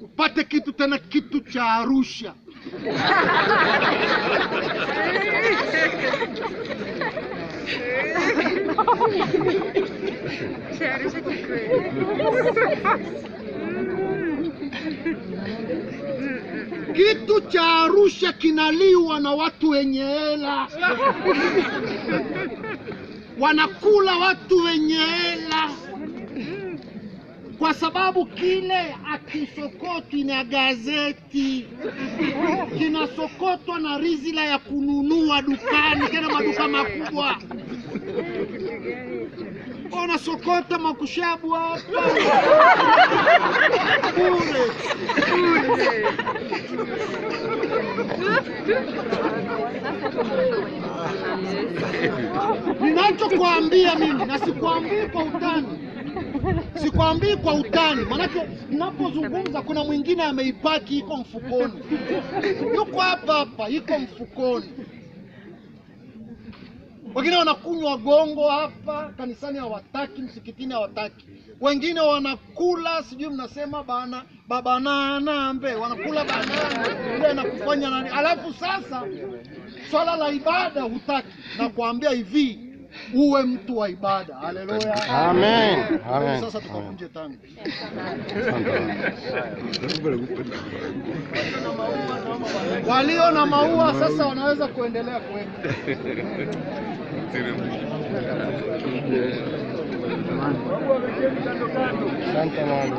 upate kitu tena, kitu cha Arusha. Kitu cha Arusha kinaliwa na watu wenye hela. Wanakula watu wenye hela. Kwa sababu kile akisokotwi na gazeti, kinasokotwa na rizila ya kununua dukani, tena maduka makubwa. Wanasokota makushabu hapa bure. Ninachokuambia mimi, na sikuambii kwa utani. Sikwambii kwa utani, manake ninapozungumza kuna mwingine ameipaki iko mfukoni. Yuko hapa iko mfukoni. Wengine wanakunywa gongo hapa, kanisani hawataki, msikitini hawataki. Wengine wanakula, sijui mnasema banana mbe, wanakula banana ile na kufanya nani. Alafu sasa swala la ibada hutaki. Na kuambia hivi, uwe mtu wa ibada. Haleluya. Amen. Amen. Sasa tukakunje tangu. Walio na maua sasa wanaweza kuendelea kuweka. Asante mama.